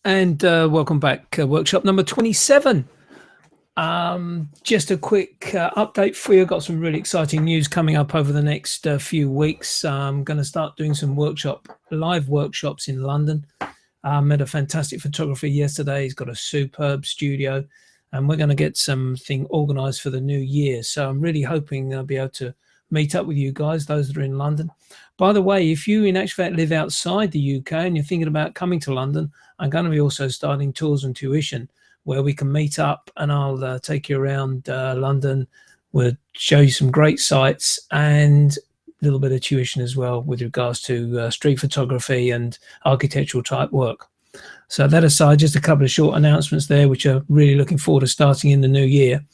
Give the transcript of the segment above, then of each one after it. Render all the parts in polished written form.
And welcome back. Workshop number 27. Just a quick update for you. Got some really exciting news coming up over the next few weeks. I'm going to start doing some live workshops in London. Met a fantastic photographer yesterday. He's got a superb studio, and we're going to get something organized for the new year. So I'm really hoping I'll be able to meet up with you guys, those that are in London. By the way, if you in actual fact live outside the UK and you're thinking about coming to London, I'm going to be also starting Tours and Tuition, where we can meet up, and I'll take you around London. We'll show you some great sites and a little bit of tuition as well with regards to street photography and architectural type work. So that aside, just a couple of short announcements there, which are really looking forward to starting in the new year.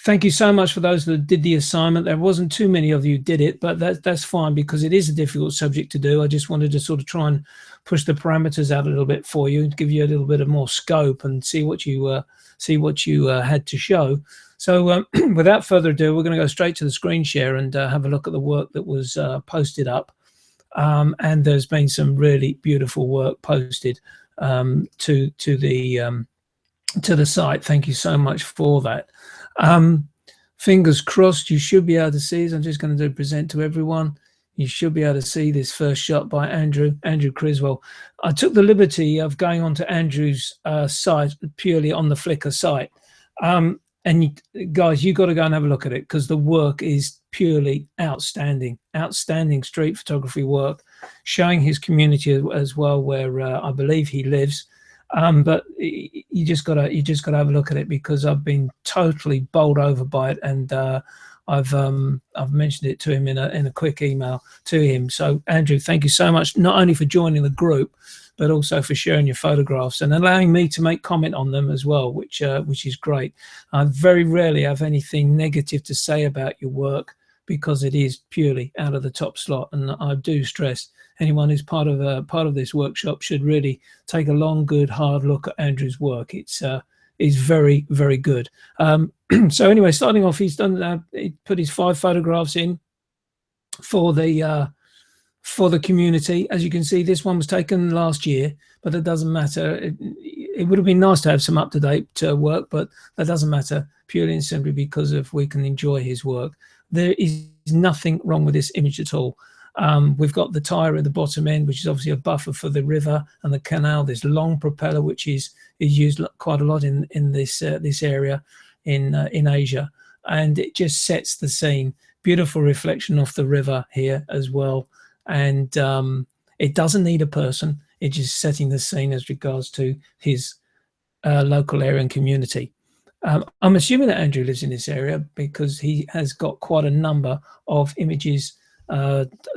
Thank you so much for those that did the assignment. There wasn't too many of you did it, but that's fine because it is a difficult subject to do. I just wanted to sort of try and push the parameters out a little bit for you and give you a little bit of more scope and see what you had to show. So without further ado, we're going to go straight to the screen share and have a look at the work that was posted up. And there's been some really beautiful work posted to the site. Thank you so much for that. Fingers crossed you should be able to see this. I'm just going to present to everyone. You should be able to see this first shot by Andrew Criswell. I took the liberty of going onto Andrew's site purely on the Flickr site. And guys, you've got to go and have a look at it because the work is purely outstanding street photography work, showing his community as well, where I believe he lives. But you just gotta have a look at it because I've been totally bowled over by it, and I've mentioned it to him in a quick email to him. So Andrew, thank you so much, not only for joining the group, but also for sharing your photographs and allowing me to make comment on them as well, which is great. I very rarely have anything negative to say about your work because it is purely out of the top slot, and I do stress anyone who's part of this workshop should really take a long, good, hard look at Andrew's work. It's very, very good. So anyway, starting off, he's done. He put his 5 photographs in for the community. As you can see, this one was taken last year, but it doesn't matter. It would have been nice to have some up-to-date work, but that doesn't matter purely and simply because we can enjoy his work. There is nothing wrong with this image at all. We've got the tire at the bottom end, which is obviously a buffer for the river and the canal. This long propeller, which is used quite a lot in this area in Asia, and it just sets the scene. Beautiful reflection off the river here as well, and it doesn't need a person. It's just setting the scene as regards to his local area and community. I'm assuming that Andrew lives in this area because he has got quite a number of images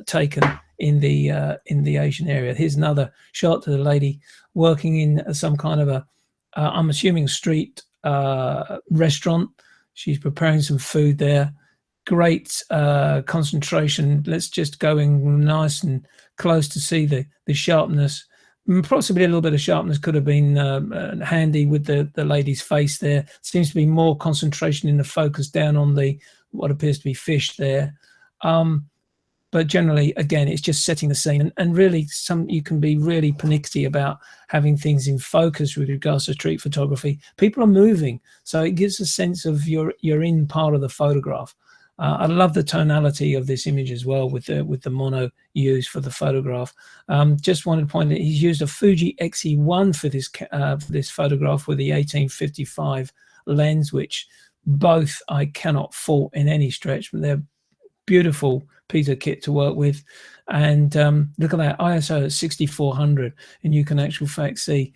taken in the Asian area. Here's another shot to the lady working in some kind of I'm assuming street restaurant. She's preparing some food there. Great concentration. Let's just go in nice and close to see the sharpness. Possibly a little bit of sharpness could have been handy with the lady's face there. Seems to be more concentration in the focus down on what appears to be fish there. But generally, again, it's just setting the scene, and really, you can be really pernickety about having things in focus with regards to street photography. People are moving, so it gives a sense of you're in part of the photograph. I love the tonality of this image as well with the mono used for the photograph. Just wanted to point out he's used a Fuji XE1 for this photograph with the 1855 lens, which both I cannot fault in any stretch, but they're beautiful piece of kit to work with. And look at that ISO at 6400, and you can actual fact see.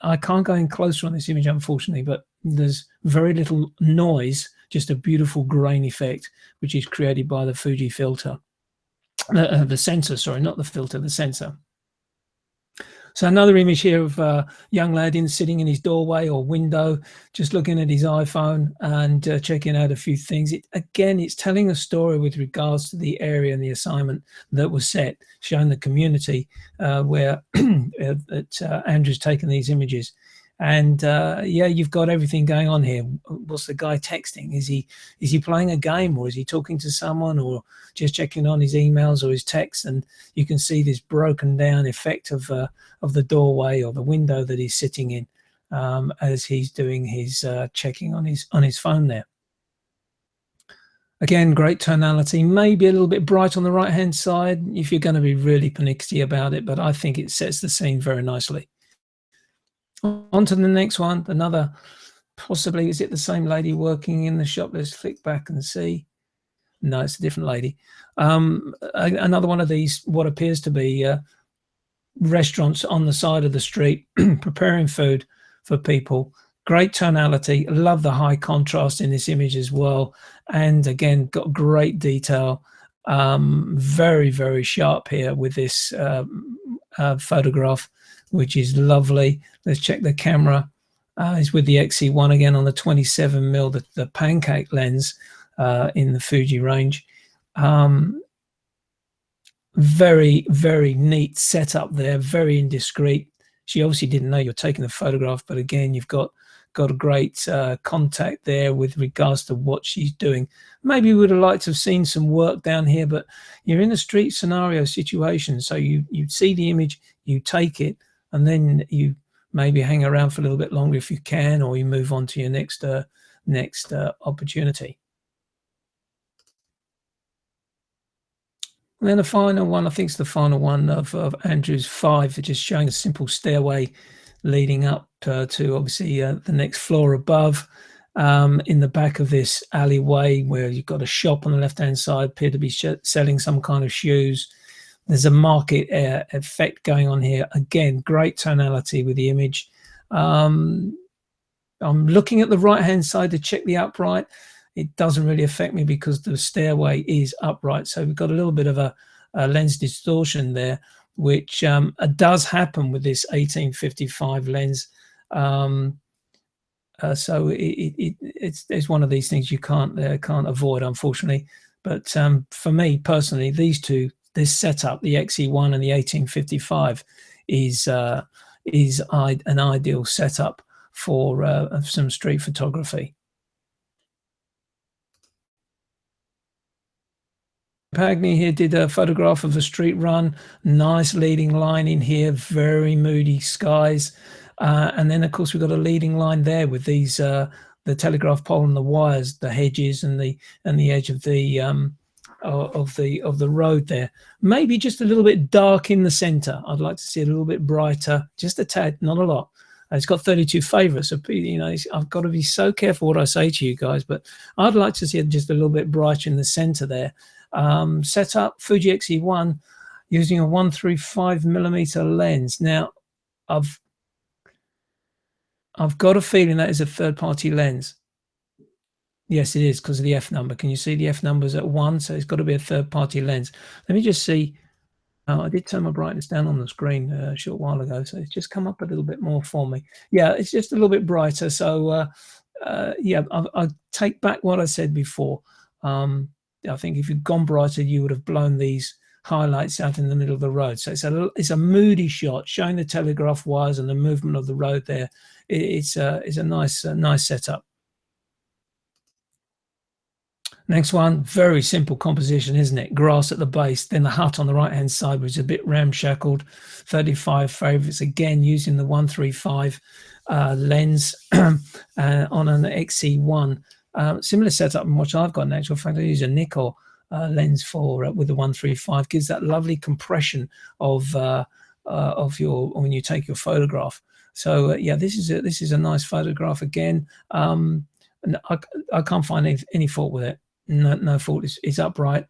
I can't go in closer on this image, unfortunately, but there's very little noise, just a beautiful grain effect, which is created by the Fuji filter, the sensor. Sorry, not the filter, the sensor. So another image here of a young lad sitting in his doorway or window, just looking at his iPhone and checking out a few things. Again, it's telling a story with regards to the area and the assignment that was set, showing the community where Andrew's taken these images. And yeah, you've got everything going on here. What's the guy texting? Is he playing a game, or is he talking to someone, or just checking on his emails or his texts? And you can see this broken down effect of the doorway or the window that he's sitting in, as he's doing his checking on his phone there. Again, great tonality, maybe a little bit bright on the right hand side if you're going to be really pernickety about it, but I think it sets the scene very nicely. On to the next one, another, possibly, is it the same lady working in the shop? Let's flick back and see. No, it's a different lady. Another one of these, what appears to be restaurants on the side of the street, preparing food for people. Great tonality. Love the high contrast in this image as well. And again, got great detail. Very, very sharp here with this photograph, which is lovely. Let's check the camera. It's with the XE1 again on the 27mm, the pancake lens in the Fuji range. Very, very neat setup there, very indiscreet. She obviously didn't know you're taking the photograph, but again, you've got a great contact there with regards to what she's doing. Maybe we would have liked to have seen some work down here, but you're in a street scenario situation, so you see the image, you take it, and then you maybe hang around for a little bit longer if you can, or you move on to your next opportunity. And then the final one, I think it's the final one of Andrew's 5, for just showing a simple stairway leading up to obviously the next floor above, in the back of this alleyway where you've got a shop on the left-hand side, appear to be selling some kind of shoes. There's a market effect going on here. Again, great tonality with the image. I'm looking at the right-hand side to check the upright. It doesn't really affect me because the stairway is upright. So we've got a little bit of a lens distortion there, which does happen with this 1855 lens. So it's one of these things you can't avoid, unfortunately. But for me personally, these two, this setup, the XE1 and the 1855, is an ideal setup for some street photography. Pagny here did a photograph of a street run, nice leading line in here, very moody skies, and then of course we've got a leading line there with these the telegraph pole and the wires, the hedges, and the edge of the road there. Maybe just a little bit dark in the center. I'd like to see it a little bit brighter, just a tad, not a lot. It's got 32 favorites, so you know I've got to be so careful what I say to you guys, but I'd like to see it just a little bit brighter in the center there. Set up Fuji XE1 using a 135mm lens. Now, I've got a feeling that is a third-party lens. Yes, it is, because of the F number. Can you see the F number's at 1? So it's got to be a third-party lens. Let me just see. I did turn my brightness down on the screen a short while ago, so it's just come up a little bit more for me. Yeah, it's just a little bit brighter. So yeah, I'll take back what I said before. I think if you'd gone brighter, you would have blown these highlights out in the middle of the road. So it's a moody shot showing the telegraph wires and the movement of the road there. It's a nice setup. Next one, very simple composition, isn't it? Grass at the base, then the hut on the right-hand side, which is a bit ramshackled. 35 favorites, again, using the 135 lens on an XE1. Similar setup in which I've got in actual fact. I use a Nikon lens for with the 135, gives that lovely compression of your when you take your photograph. So yeah, this is a nice photograph again. And I can't find any fault with it. No fault. It's upright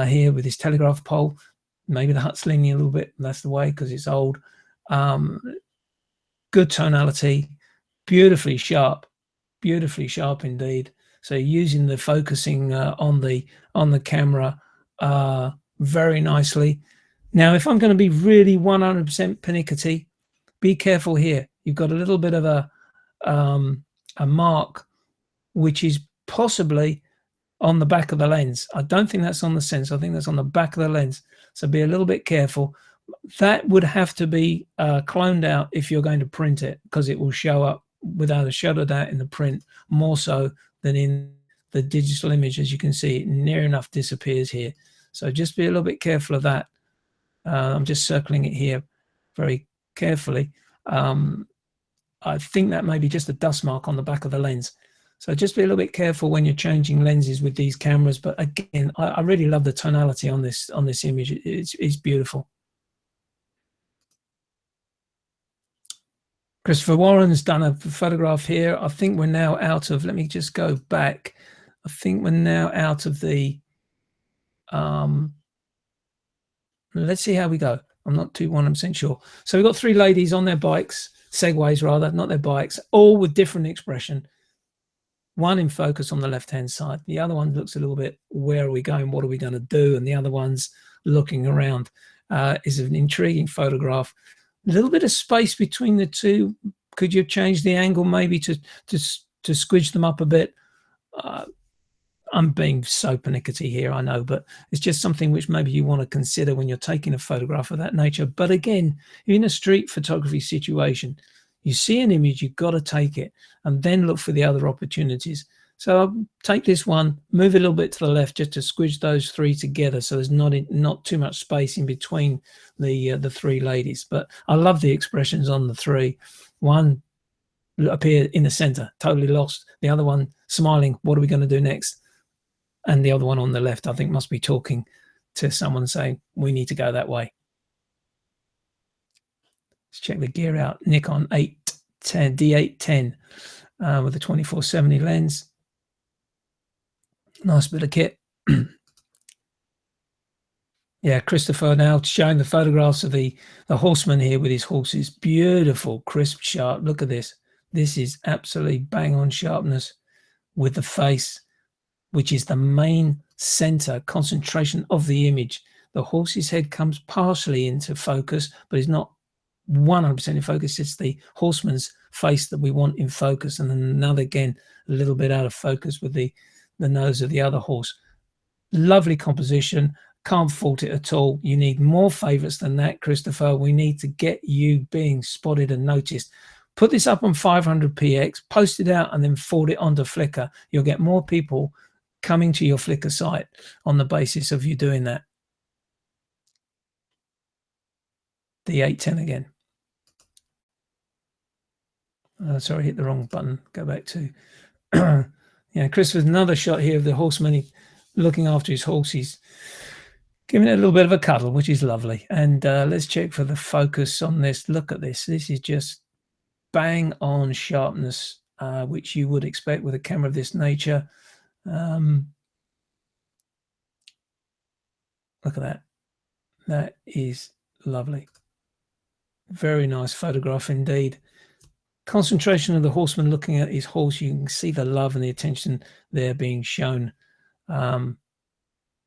here with this telegraph pole. Maybe the hut's leaning a little bit. That's the way, because it's old. Good tonality, beautifully sharp indeed. So using the focusing on the camera very nicely. Now, if I'm going to be really 100% pernickety, be careful here. You've got a little bit of a mark, which is possibly on the back of the lens. I don't think that's on the sensor. I think that's on the back of the lens. So be a little bit careful. That would have to be cloned out if you're going to print it, because it will show up without a shadow of doubt in the print, more so than in the digital image. As you can see, it near enough disappears here. So just be a little bit careful of that. I'm just circling it here very carefully. I think that may be just a dust mark on the back of the lens. So just be a little bit careful when you're changing lenses with these cameras. But again, I really love the tonality on this image. It's beautiful. Christopher Warren's done a photograph here. I think we're now out of, let me just go back. I think we're now out of the, let's see how we go. I'm not too 100% sure. So we've got three ladies on their bikes, segways rather, not their bikes, all with different expression. One in focus on the left-hand side. The other one looks a little bit, where are we going? What are we going to do? And the other one's looking around. Is an intriguing photograph. A little bit of space between the two. Could you change the angle maybe to squidge them up a bit? I'm being so pernickety here, I know, but it's just something which maybe you want to consider when you're taking a photograph of that nature. But again, in a street photography situation, you see an image, you've got to take it and then look for the other opportunities. So I'll take this one, move a little bit to the left just to squidge those three together so there's not too much space in between the three ladies. But I love the expressions on the three. One appeared in the center, totally lost. The other one smiling, what are we going to do next? And the other one on the left, I think, must be talking to someone saying, we need to go that way. Let's check the gear out. Nikon D810 with a 24-70 lens. Nice bit of kit. Yeah, Christopher now showing the photographs of the horseman here with his horses. Beautiful, crisp, sharp. Look at this. This is absolutely bang on sharpness with the face, which is the main center concentration of the image. The horse's head comes partially into focus, but it's not 100% in focus. It's the horseman's face that we want in focus. And then another, again, a little bit out of focus with the nose of the other horse. Lovely composition. Can't fault it at all. You need more favorites than that, Christopher. We need to get you being spotted and noticed. Put this up on 500px, post it out, and then forward it onto Flickr. You'll get more people coming to your Flickr site on the basis of you doing that. The 810 again. Sorry, hit the wrong button. Go back to, yeah, Christopher's another shot here of the horseman looking after his horse. He's giving it a little bit of a cuddle, which is lovely. And let's check for the focus on this. Look at this. This is just bang on sharpness, which you would expect with a camera of this nature. Look at that. That is lovely. Very nice photograph indeed. Concentration of the horseman looking at his horse. You can see the love and the attention there being shown in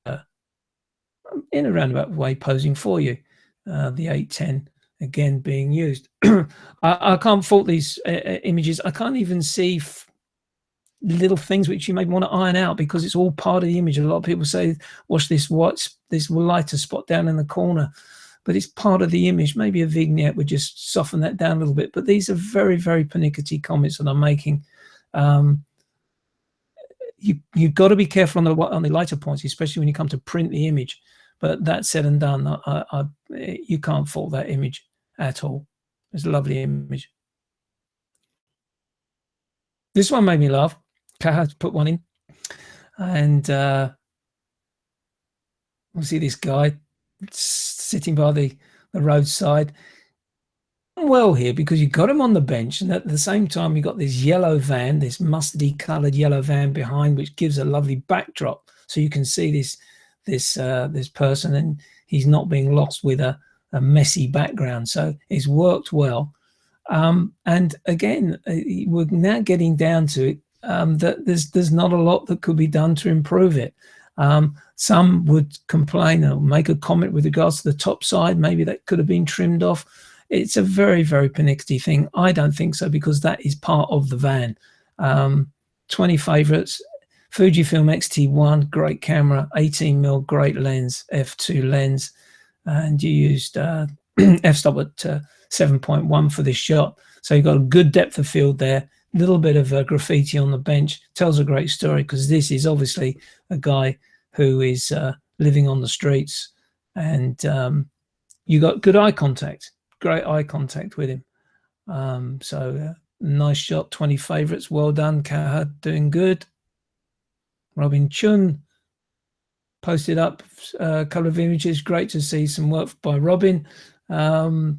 a roundabout way, posing for you. The 810 again being used. I can't fault these images. I can't even see little things which you may want to iron out because it's all part of the image. A lot of people say, watch this, this lighter spot down in the corner, but it's part of the image. Maybe a vignette would just soften that down a little bit. But these are very, very pernickety comments that I'm making. You've got to be careful on the lighter points, especially when you come to print the image. But that said and done, you can't fault that image at all. It's a lovely image. This one made me laugh. I had to put one in. And we'll see this guy sitting by the roadside. Well here, because you got him on the bench, and at the same time you got this yellow van, this mustardy colored yellow van behind, which gives a lovely backdrop, so you can see this person, and he's not being lost with a messy background. So it's worked well. And again, we're now getting down to it, that there's not a lot that could be done to improve it. Some would complain or make a comment with regards to the top side. Maybe that could have been trimmed off. It's a very, very pernickety thing. I don't think so, because that is part of the van. 20 favorites. Fujifilm X-T1, great camera. 18mm, great lens. F2 lens. and you used f-stop at 7.1 for this shot. So you've got a good depth of field there. Little bit of graffiti on the bench. Tells a great story, because this is obviously a guy who is living on the streets, and you got good eye contact, great eye contact with him. So nice shot, 20 favorites, well done. Kaha doing good. Robin Chun posted up a couple of images. Great to see some work by Robin. And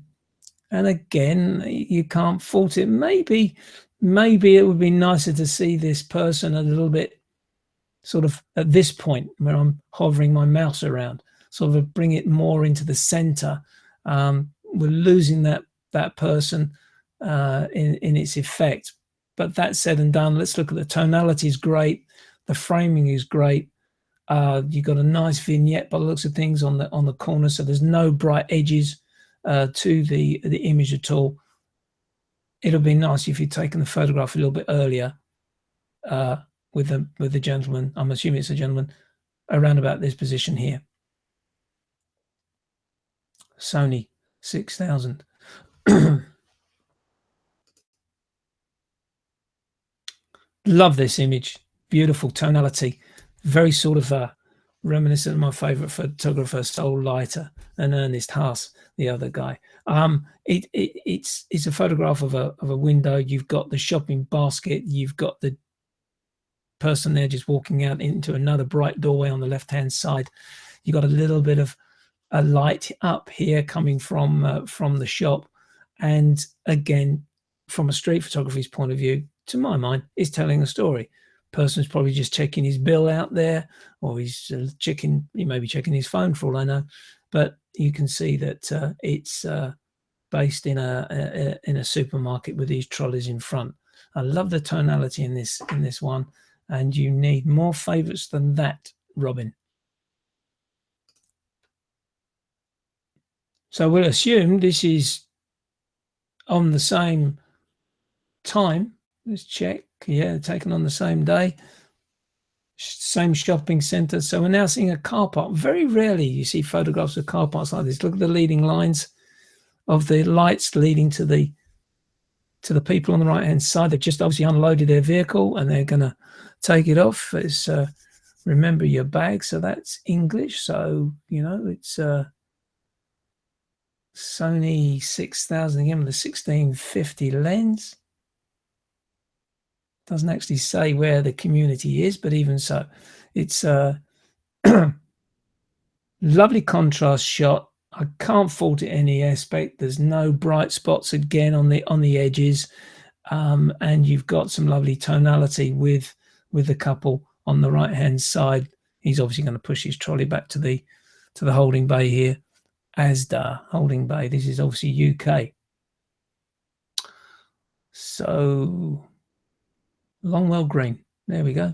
again, you can't fault it. Maybe it would be nicer to see this person a little bit sort of at this point where I'm hovering my mouse around, sort of bring it more into the center. We're losing that person in its effect. But that said and done, let's look at the tonality. Is great. The framing is great. You got a nice vignette by the looks of things on the corner, so there's no bright edges to the image at all. It'll be nice if you'd taken the photograph a little bit earlier with the gentleman. I'm assuming it's a gentleman around about this position here. Sony 6000. Love this image. Beautiful tonality. Very sort of reminiscent of my favorite photographer, Sol Leiter, and Ernest Haas, the other guy. It's a photograph of a window. You've got the shopping basket. You've got the person there just walking out into another bright doorway on the left-hand side. You got a little bit of a light up here coming from the shop, and again, from a street photography's point of view, to my mind, is telling a story. Person's probably just checking his bill out there, or he's he may be checking his phone for all I know. But you can see that it's based in a supermarket with these trolleys in front. I love the tonality in this one, and you need more favorites than that, Robin. So we'll assume this is on the same time. Let's check. Yeah, taken on the same day. Same shopping centre. So we're now seeing a car park. Very rarely you see photographs of car parks like this. Look at the leading lines of the lights leading to the people on the right-hand side. They've just obviously unloaded their vehicle and they're going to take it off. It's remember your bag. So that's English. So, you know, it's Sony 6000 again with the 1650 lens. Doesn't actually say where the community is, but even so, it's a lovely contrast shot. I can't fault it any aspect. There's no bright spots again on the edges, and you've got some lovely tonality with the couple on the right hand side. He's obviously going to push his trolley back to the holding bay here. Asda holding bay. This is obviously UK. So Longwell Green. There we go.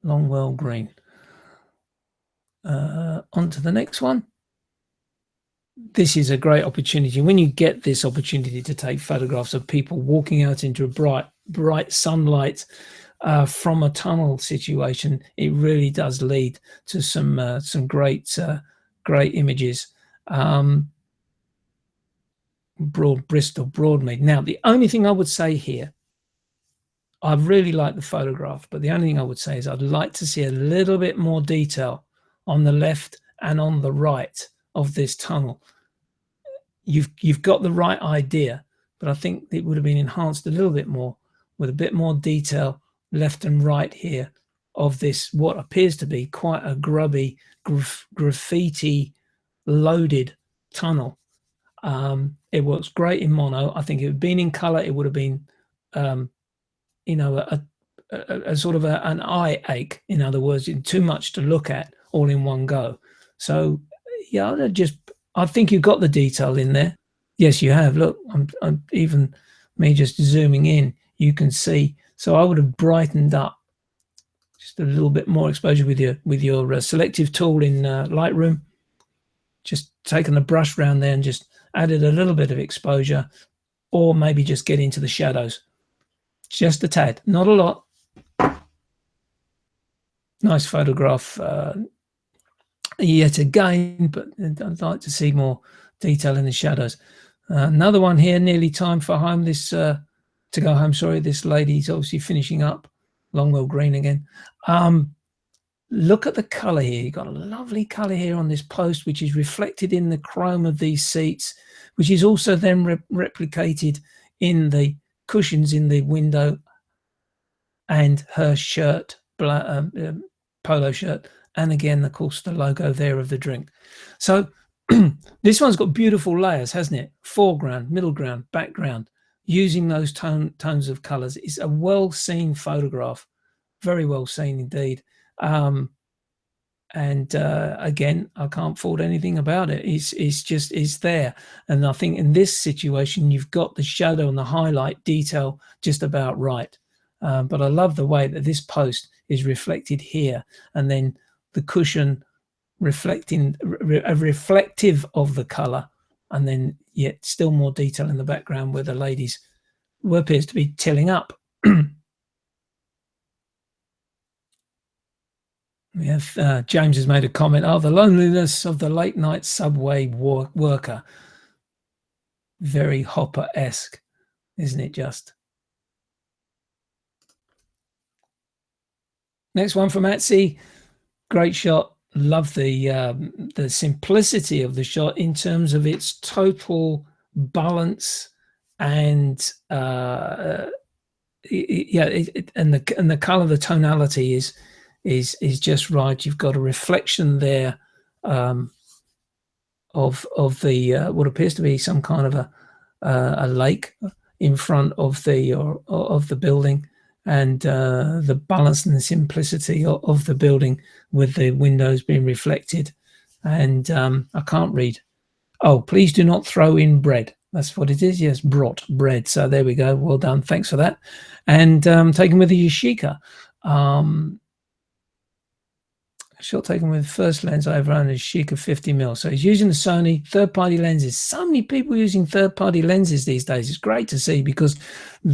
Longwell Green. On to the next one. This is a great opportunity. When you get this opportunity to take photographs of people walking out into a bright sunlight from a tunnel situation, it really does lead to some great images. Bristol, Broadmead. Now, the only thing I would say here, I really like the photograph, but the only thing I would say is I'd like to see a little bit more detail on the left and on the right of this tunnel. You've got the right idea, but I think it would have been enhanced a little bit more with a bit more detail left and right here of this, what appears to be quite a grubby, graffiti loaded tunnel. It works great in mono. I think if it had been in color, it would have been you know, a sort of an eye ache. In other words, too much to look at all in one go. So yeah, I think you've got the detail in there. Yes, you have. Look, I'm even me just zooming in, you can see. So I would have brightened up just a little bit more exposure with your selective tool in Lightroom. Just taking the brush around there and just added a little bit of exposure, or maybe just get into the shadows. Just a tad, not a lot. Nice photograph yet again, but I'd like to see more detail in the shadows. Another one here, nearly time for home. This to go home. Sorry, this lady's obviously finishing up. Longwell Green again. Look at the color here. You've got a lovely color here on this post, which is reflected in the chrome of these seats, which is also then replicated in the cushions in the window and her shirt, polo shirt, and again, of course, the logo there of the drink. So this one's got beautiful layers, hasn't it? Foreground, middle ground, background, using those tones of colors. It's a well-seen photograph, very well seen indeed. And again, I can't fault anything about it. It's there. And I think in this situation, you've got the shadow and the highlight detail just about right. But I love the way that this post is reflected here, and then the cushion reflecting reflective of the color, and then yet still more detail in the background where the ladies appears to be tilling up. We have James has made a comment. Oh, the loneliness of the late night subway worker. Very Hopper-esque, isn't it just? Next one from Atsy. Great shot. Love the simplicity of the shot in terms of its total balance and and the color, the tonality is just right. You've got a reflection there of the what appears to be some kind of a lake in front of the building, and the balance and the simplicity of the building with the windows being reflected. And I can't read. Oh, please do not throw in bread. That's what it is. Yes, brought bread. So there we go. Well done. Thanks for that. And taken with the Yashica. Shot taken with first lens over on a Yashica 50mm. So he's using the Sony third-party lenses. So many people using third-party lenses these days. It's great to see, because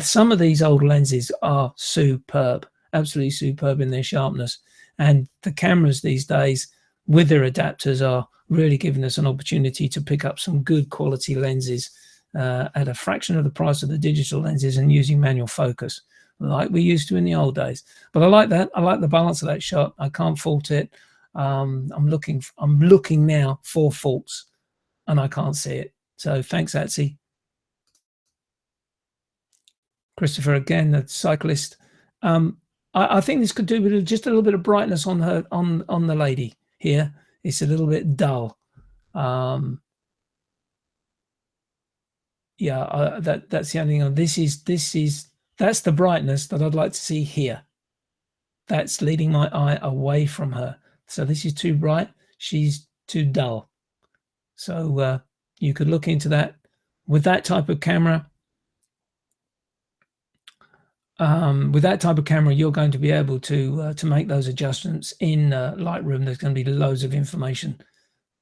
some of these old lenses are superb, absolutely superb in their sharpness. And the cameras these days with their adapters are really giving us an opportunity to pick up some good quality lenses at a fraction of the price of the digital lenses, and using manual focus like we used to in the old days. But I like that. I like the balance of that shot. I can't fault it. I'm looking now for faults, and I can't see it. So thanks, Atsy. Christopher again, the cyclist. I think this could do with just a little bit of brightness on her, on the lady here. It's a little bit dull. Yeah, that's the only thing. That's the brightness that I'd like to see here. That's leading my eye away from her. So this is too bright. She's too dull. So you could look into that with that type of camera. You're going to be able to make those adjustments in Lightroom. There's going to be loads of information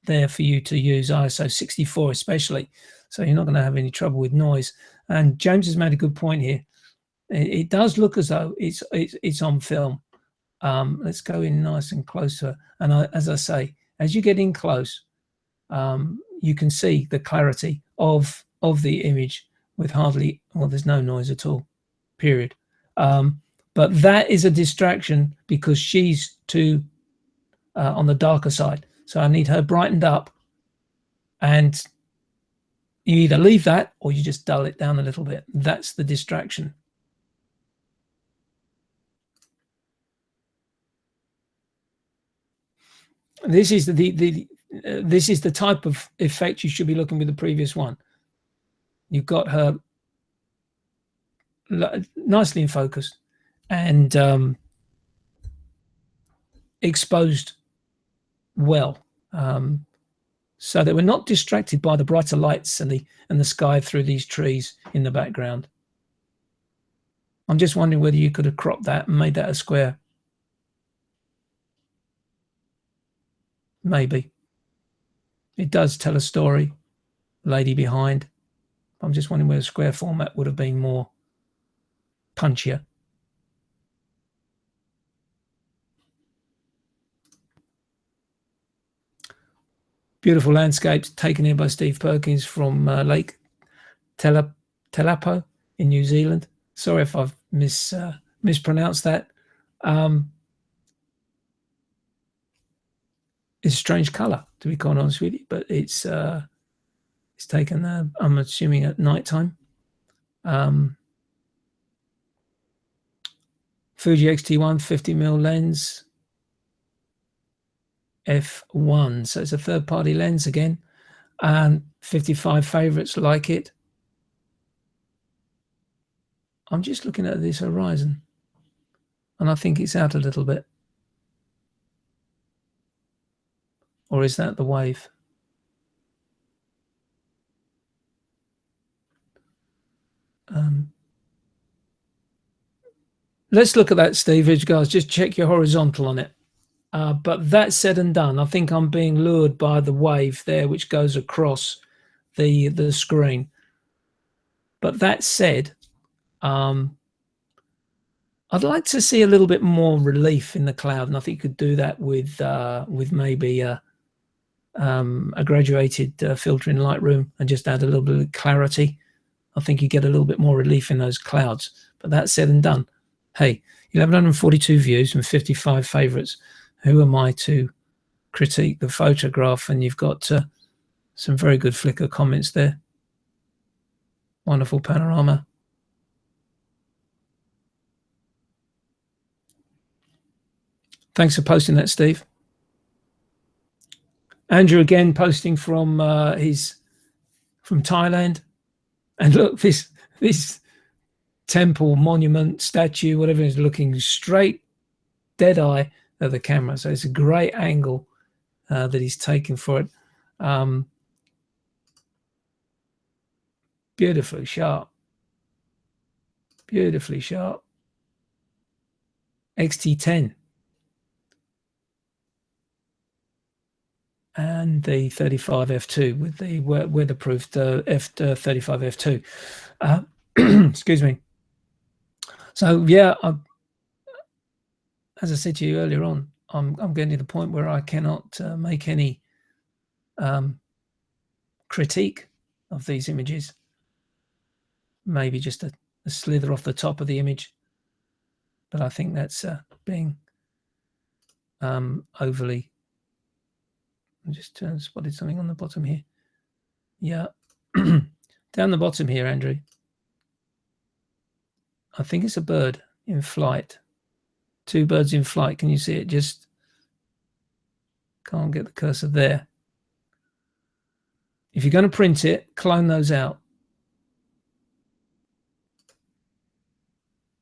there for you to use, ISO 64 especially. So you're not going to have any trouble with noise. And James has made a good point here. It does look as though it's on film. Let's go in nice and close to her. And as I say, as you get in close, you can see the clarity of the image with hardly, well, there's no noise at all, period. But that is a distraction because she's too on the darker side. So I need her brightened up, and you either leave that or you just dull it down a little bit. That's the distraction. This is this is the type of effect you should be looking with the previous one. You've got her nicely in focus and exposed well, so that we're not distracted by the brighter lights and the sky through these trees in the background. I'm just wondering whether you could have cropped that and made that a square. Maybe. It does tell a story, lady behind. I'm just wondering whether square format would have been more punchier. Beautiful landscapes taken here by Steve Perkins from Lake Telapo in New Zealand. Sorry if I've mispronounced that. It's a strange color, to be quite honest with you, but it's taken, I'm assuming, at nighttime. Fuji X-T1 50mm lens, f1, so it's a third-party lens again, and 55 favorites like it. I'm just looking at this horizon, and I think it's out a little bit. Or is that the wave? Let's look at that, Steve. Guys, just check your horizontal on it. But that said and done, I think I'm being lured by the wave there, which goes across the screen. But that said, I'd like to see a little bit more relief in the cloud, and I think you could do that with maybe a graduated filter in Lightroom and just add a little bit of clarity. I think you get a little bit more relief in those clouds. But that said and done, hey, 1142 views and 55 favorites. Who am I to critique the photograph? And you've got some very good Flickr comments there. Wonderful panorama. Thanks for posting that, Steve. Andrew again posting from Thailand. And look, this temple, monument, statue, whatever is looking straight, dead eye at the camera. So it's a great angle that he's taken for it. Beautifully sharp. Beautifully sharp. XT10. And the 35 f2 with the weatherproofed F35 f2. Excuse me. So yeah, as I said to you earlier on, I'm getting to the point where I cannot make any critique of these images. Maybe just a slither off the top of the image, but I think that's being overly. I just spotted something on the bottom here. Yeah, down the bottom here, Andrew. I think it's a bird in flight. Two birds in flight. Can you see it? Just can't get the cursor there. If you're going to print it, clone those out.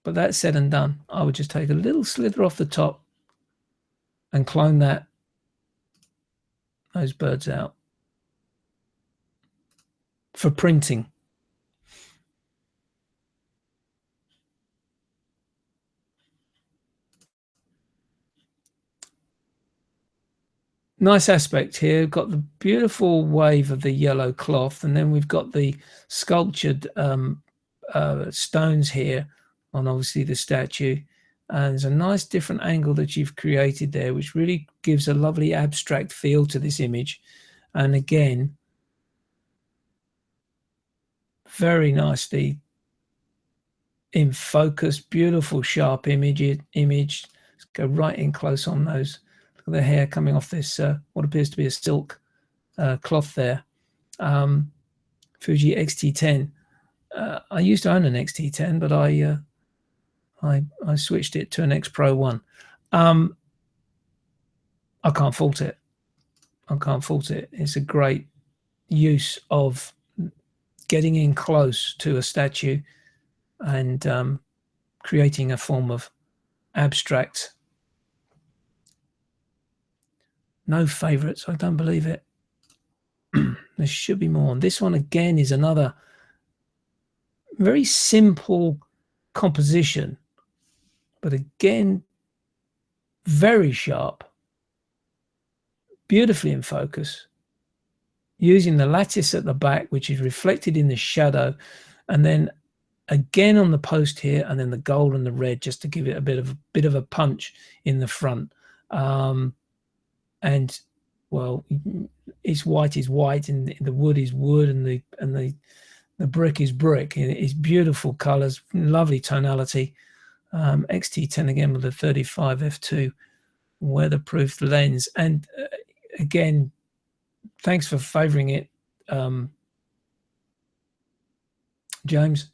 But that said and done, I would just take a little slither off the top and clone those birds out for printing. Nice aspect here. We've got the beautiful wave of the yellow cloth, and then we've got the sculptured stones here on obviously the statue. And there's a nice different angle that you've created there, which really gives a lovely abstract feel to this image. And again, very nicely in focus, beautiful sharp image. Let's go right in close on those. Look at the hair coming off this what appears to be a silk cloth there. Fuji X-T10. I used to own an X-T10, but I switched it to an X Pro 1. I can't fault it. I can't fault it. It's a great use of getting in close to a statue and creating a form of abstract. No favorites. I don't believe it. There should be more. And this one again is another very simple composition, but again, very sharp, beautifully in focus, using the lattice at the back, which is reflected in the shadow, and then again on the post here, and then the gold and the red just to give it a bit of a punch in the front. And well, it's white is white, and the wood is wood, and the brick is brick. It's beautiful colors, lovely tonality. XT10 again with a 35 f2 weatherproof lens, and again, thanks for favoring it, James.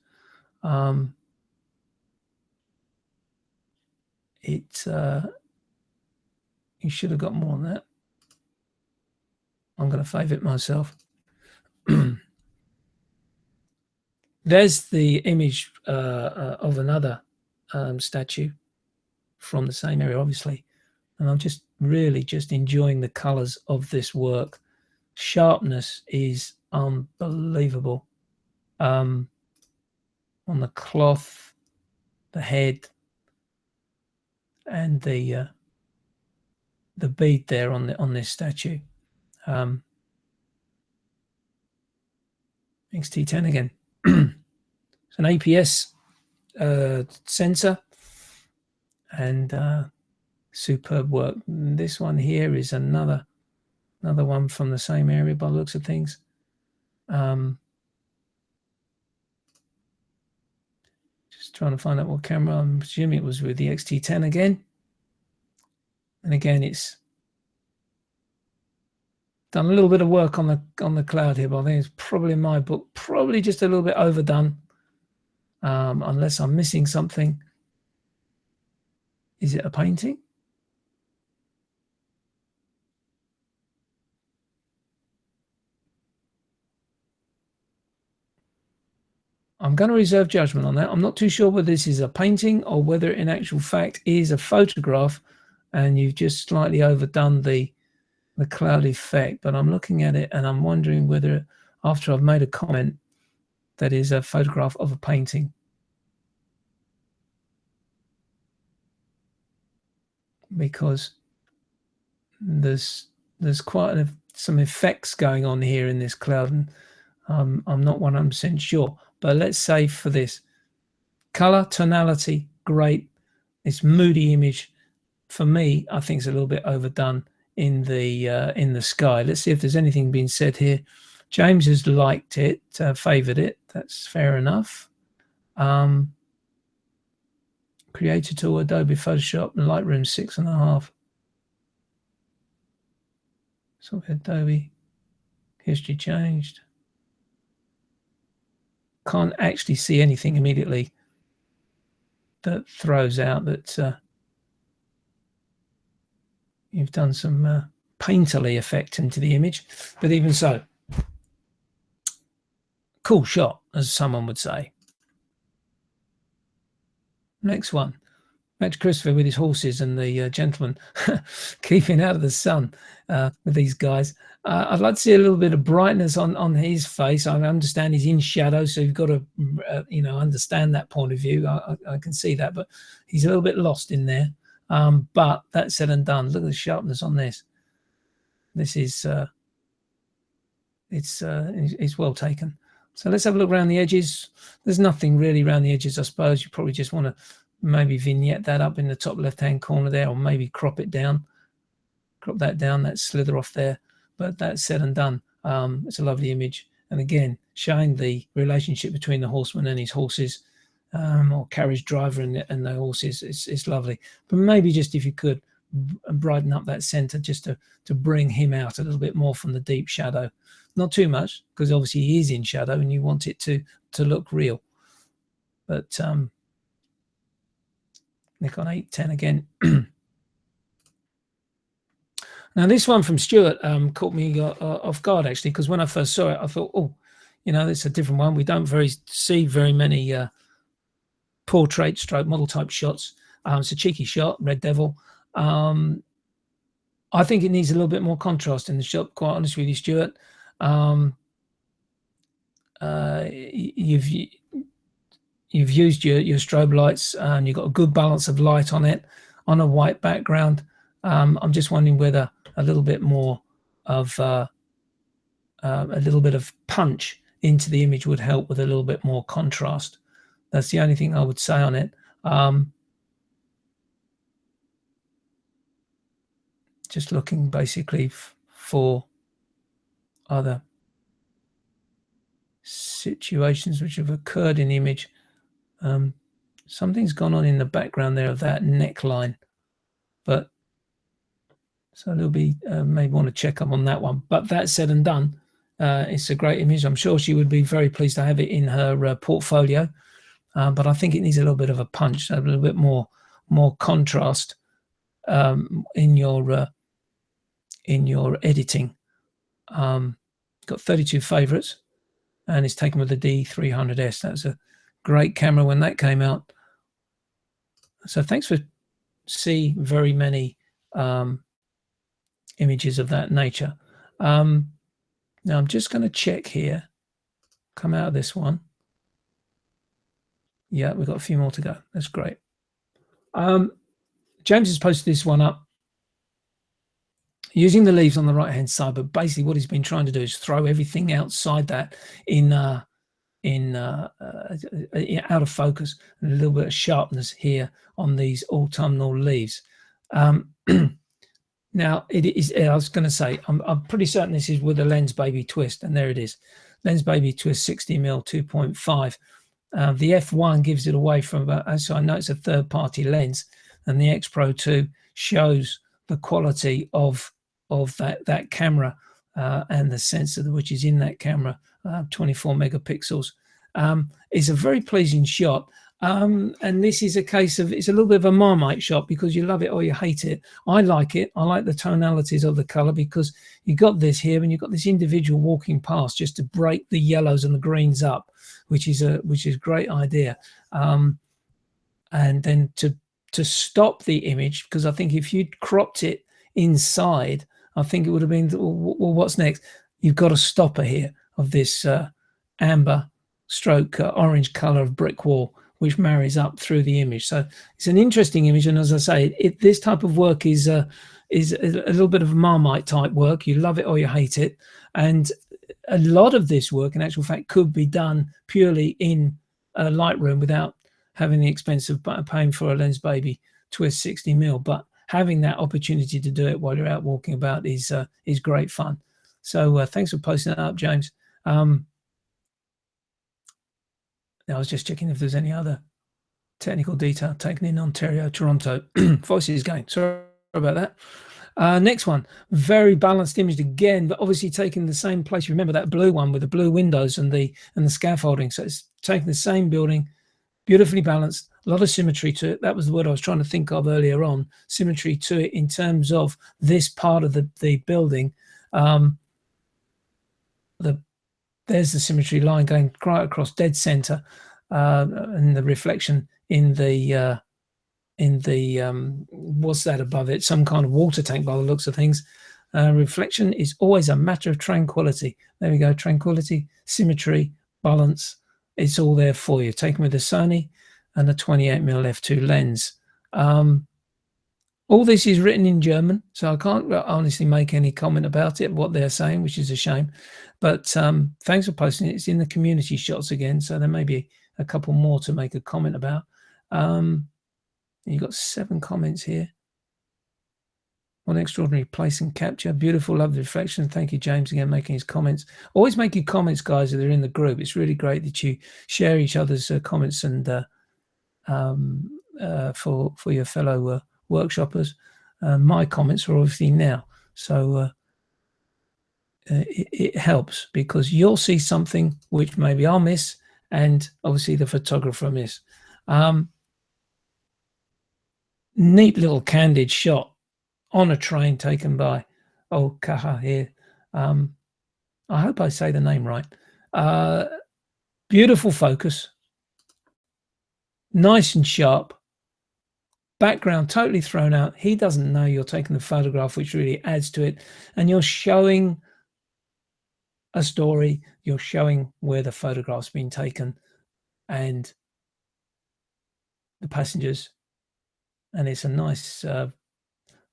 You should have got more on that. I'm going to fave it myself. There's the image of another statue from the same area, obviously. And I'm just really just enjoying the colors of this work. Sharpness is unbelievable. On the cloth, the head, and the bead there on this statue. XT10 again. It's an APS sensor, and superb work. This one here is another one from the same area by the looks of things. Just trying to find out what camera. I'm assuming it was with the XT10 again. And again, it's done a little bit of work on the cloud here, but I think it's probably in my book, probably just a little bit overdone, unless I'm missing something. Is it a painting? I'm going to reserve judgment on that. I'm not too sure whether this is a painting or whether in actual fact is a photograph and you've just slightly overdone the cloud effect. But I'm looking at it and I'm wondering whether, after I've made a comment, that is a photograph of a painting. Because there's quite some effects going on here in this cloud, and I'm not 100% sure. But let's say for this, color, tonality, great. It's moody image. For me, I think it's a little bit overdone in the sky. Let's see if there's anything being said here. James has liked it, favored it. That's fair enough. Creator tool, Adobe Photoshop, and Lightroom 6.5. So Adobe, history changed. Can't actually see anything immediately that throws out that you've done some painterly effect into the image, but even so, cool shot, as someone would say. Next one, back to Christopher with his horses and the gentleman keeping out of the sun with these guys. I'd like to see a little bit of brightness on his face. I understand he's in shadow, so you've got to understand that point of view. I can see that, but he's a little bit lost in there. But that said and done, look at the sharpness on this. This is it's well taken. So let's have a look around the edges. There's nothing really around the edges, I suppose. You probably just want to maybe vignette that up in the top left-hand corner there, or maybe crop it down. Crop that down, that slither off there. But that's said and done. It's a lovely image. And again, showing the relationship between the horseman and his horses, or carriage driver and the horses. It's lovely. But maybe just if you could brighten up that center just to bring him out a little bit more from the deep shadow. Not too much, because obviously he is in shadow and you want it to look real. But Nikon 810 again. Now this one from Stuart caught me off guard, actually, because when I first saw it, I thought, oh, it's a different one. We don't see very many portrait stroke model type shots. It's a cheeky shot, Red Devil. I think it needs a little bit more contrast in the shot, quite honest with you, Stuart. You've used your strobe lights and you've got a good balance of light on it on a white background. I'm just wondering whether a little bit more of a little bit of punch into the image would help with a little bit more contrast. That's the only thing I would say on it. Just looking basically for other situations which have occurred in the image. Something's gone on in the background there of that neckline, but so there'll be maybe want to check up on that one. But that said and done, it's a great image. I'm sure she would be very pleased to have it in her portfolio, but I think it needs a little bit of a punch, a little bit more contrast in your editing. Got 32 favorites, and it's taken with the D300S. That's a great camera when that came out. So thanks for seeing very many images of that nature. Now I'm just going to check here. Come out of this one. Yeah, we've got a few more to go. That's great. James has posted this one up using the leaves on the right hand side, but basically what he's been trying to do is throw everything outside that in out of focus, and a little bit of sharpness here on these autumnal leaves. Now it is, I was going to say, I'm pretty certain this is with a Lens Baby twist, and there it is, Lens Baby twist 60mm 2.5. The f1 gives it away from about, so I know it's a third-party lens, and the X Pro 2 shows the quality of that camera and the sensor which is in that camera, 24 megapixels. It's a very pleasing shot, and this is a case of, it's a little bit of a Marmite shot because you love it or you hate it. I like it. I like the tonalities of the color because you got this here and you've got this individual walking past just to break the yellows and the greens up, which is a great idea. And then to stop the image, because I think if you'd cropped it inside, I think it would have been, well, what's next? You've got a stopper here of this amber stroke orange color of brick wall, which marries up through the image. So it's an interesting image, and as I say, this type of work is a little bit of Marmite type work. You love it or you hate it, and a lot of this work, in actual fact, could be done purely in Lightroom without having the expense of paying for a Lens Baby twist 60mm. But having that opportunity to do it while you're out walking about is great fun. So thanks for posting that up, James. I was just checking if there's any other technical detail taken in Ontario, Toronto. Voice is going. Sorry about that. Next one, very balanced image again, but obviously taking the same place. You remember that blue one with the blue windows and the scaffolding. So it's taking the same building, beautifully balanced, a lot of symmetry to it. That was the word I was trying to think of earlier on. Symmetry to it in terms of this part of the building. There's the symmetry line going right across dead center, and the reflection in the what's that above it? Some kind of water tank by the looks of things. Reflection is always a matter of tranquility. There we go, tranquility, symmetry, balance. It's all there for you. Taken with a Sony and a 28mm f2 lens. All this is written in German, so I can't honestly make any comment about it, what they're saying, which is a shame. But thanks for posting it. It's in the community shots again, so there may be a couple more to make a comment about. You've got 7 comments here. What an extraordinary place and capture. Beautiful, lovely reflection. Thank you, James, again, making his comments. Always make your comments, guys, if they're in the group. It's really great that you share each other's comments and for your fellow workshoppers. My comments are obviously now, so it helps because you'll see something which maybe I'll miss, and obviously the photographer miss. Neat little candid shot on a train taken by old Kaha here. I hope I say the name right. Beautiful focus, nice and sharp. Background totally thrown out. He doesn't know you're taking the photograph, which really adds to it. And you're showing a story. You're showing where the photograph's been taken and the passengers. And it's a nice, a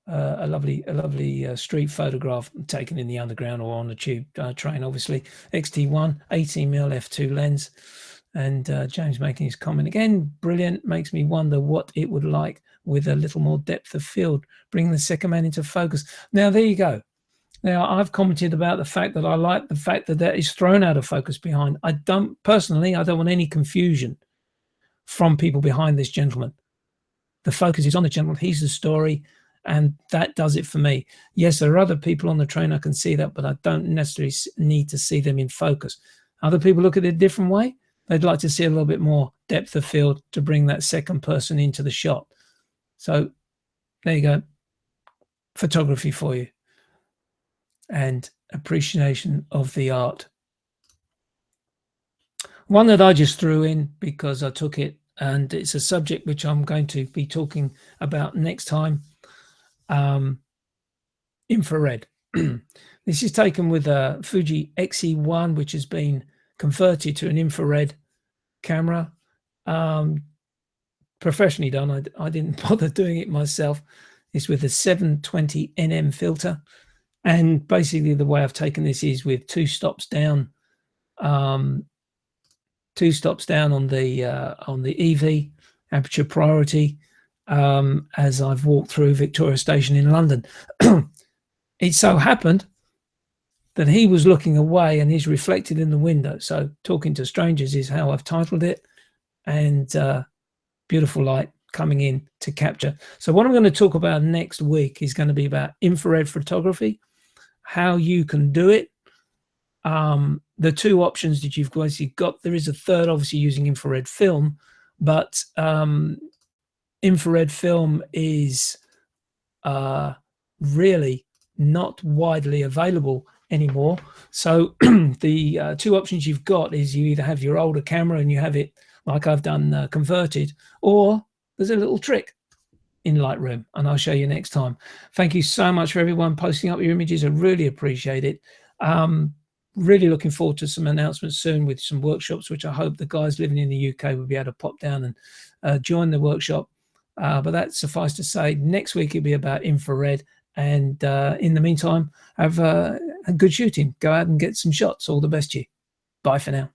lovely street photograph taken in the underground or on the tube train, obviously. XT1, 18mm f2 lens. And James making his comment again, brilliant, makes me wonder what it would like with a little more depth of field, bring the second man into focus. Now, there you go. Now, I've commented about the fact that I like the fact that is thrown out of focus behind. I don't want any confusion from people behind this gentleman. The focus is on the gentleman. He's the story, and that does it for me. Yes, there are other people on the train. I can see that, but I don't necessarily need to see them in focus. Other people look at it a different way. They'd like to see a little bit more depth of field to bring that second person into the shot. So there you go. Photography for you. And appreciation of the art. One that I just threw in because I took it, and it's a subject which I'm going to be talking about next time. Infrared. This is taken with a Fuji XE1, which has been converted to an infrared camera. Professionally done. I didn't bother doing it myself. It's with a 720 NM filter. And basically the way I've taken this is with two stops down on the EV aperture priority, as I've walked through Victoria Station in London. It so happened that he was looking away and he's reflected in the window. So talking to strangers is how I've titled it, and beautiful light coming in to capture. So what I'm going to talk about next week is going to be about infrared photography, how you can do it. The two options that you've obviously got, there is a third, obviously using infrared film, but infrared film is really not widely available anymore. So the two options you've got is you either have your older camera and you have it like I've done, converted, or there's a little trick in Lightroom, and I'll show you next time. Thank you so much for everyone posting up your images. I really appreciate it. Really looking forward to some announcements soon with some workshops, which I hope the guys living in the UK will be able to pop down and join the workshop. But that suffice to say, next week it'll be about infrared. And in the meantime, have a good shooting. Go out and get some shots. All the best to you. Bye for now.